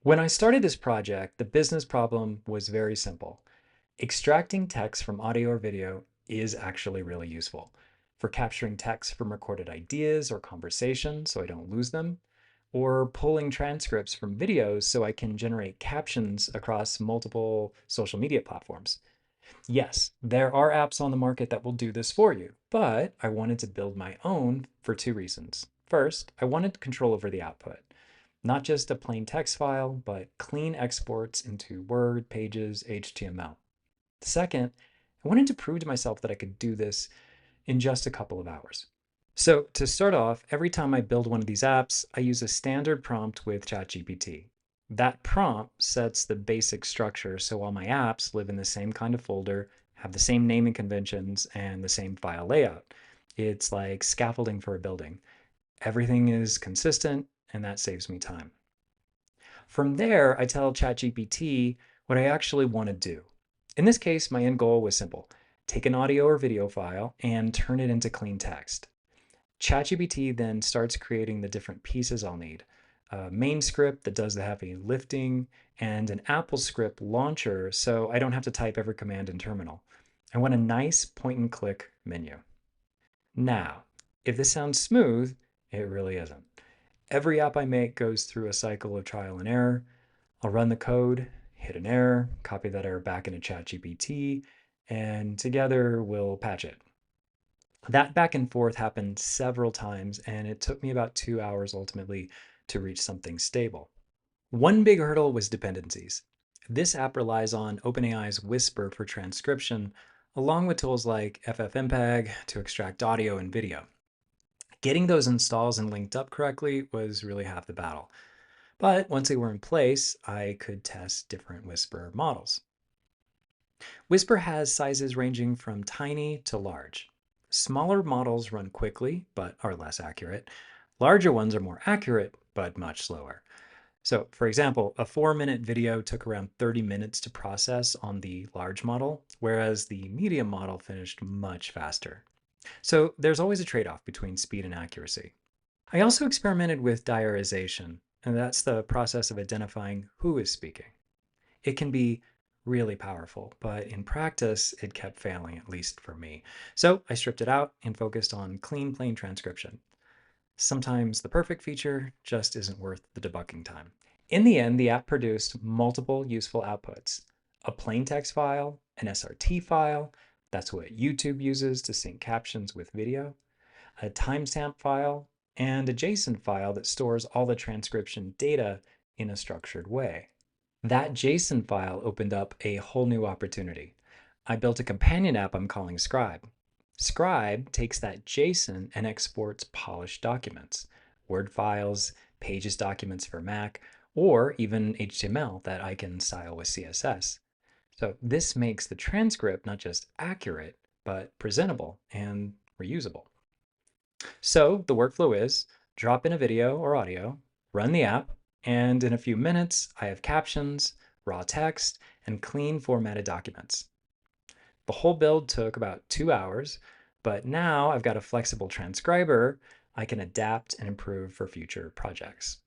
When I started this project, the business problem was very simple. Extracting text from audio or video is actually really useful for capturing text from recorded ideas or conversations so I don't lose them, or pulling transcripts from videos so I can generate captions across multiple social media platforms. Yes, there are apps on the market that will do this for you, but I wanted to build my own for two reasons. First, I wanted control over the output. Not just a plain text file, but clean exports into Word, Pages, HTML. Second, I wanted to prove to myself that I could do this in just a couple of hours. So to start off, every time I build one of these apps, I use a standard prompt with ChatGPT. That prompt sets the basic structure so all my apps live in the same kind of folder, have the same naming conventions, and the same file layout. It's like scaffolding for a building. Everything is consistent, and that saves me time. From there, I tell ChatGPT what I actually want to do. In this case, my end goal was simple. Take an audio or video file and turn it into clean text. ChatGPT then starts creating the different pieces I'll need. A main script that does the heavy lifting, and an Apple script launcher so I don't have to type every command in terminal. I want a nice point and click menu. Now, if this sounds smooth, it really isn't. Every app I make goes through a cycle of trial and error. I'll run the code, hit an error, copy that error back into ChatGPT, and together we'll patch it. That back and forth happened several times, and it took me about 2 hours ultimately to reach something stable. One big hurdle was dependencies. This app relies on OpenAI's Whisper for transcription, along with tools like FFmpeg to extract audio and video. Getting those installs and linked up correctly was really half the battle. But once they were in place, I could test different Whisper models. Whisper has sizes ranging from tiny to large. Smaller models run quickly, but are less accurate. Larger ones are more accurate, but much slower. So, for example, a 4-minute video took around 30 minutes to process on the large model, whereas the medium model finished much faster. So there's always a trade-off between speed and accuracy. I also experimented with diarization, and that's the process of identifying who is speaking. It can be really powerful, but in practice, it kept failing, at least for me. So I stripped it out and focused on clean, plain transcription. Sometimes the perfect feature just isn't worth the debugging time. In the end, the app produced multiple useful outputs: a plain text file, an SRT file, that's what YouTube uses to sync captions with video, a timestamp file, and a JSON file that stores all the transcription data in a structured way. That JSON file opened up a whole new opportunity. I built a companion app I'm calling Scribe. Scribe takes that JSON and exports polished documents, Word files, Pages documents for Mac, or even HTML that I can style with CSS. So this makes the transcript not just accurate, but presentable and reusable. So the workflow is drop in a video or audio, run the app, and in a few minutes, I have captions, raw text, and clean formatted documents. The whole build took about 2 hours, but now I've got a flexible transcriber I can adapt and improve for future projects.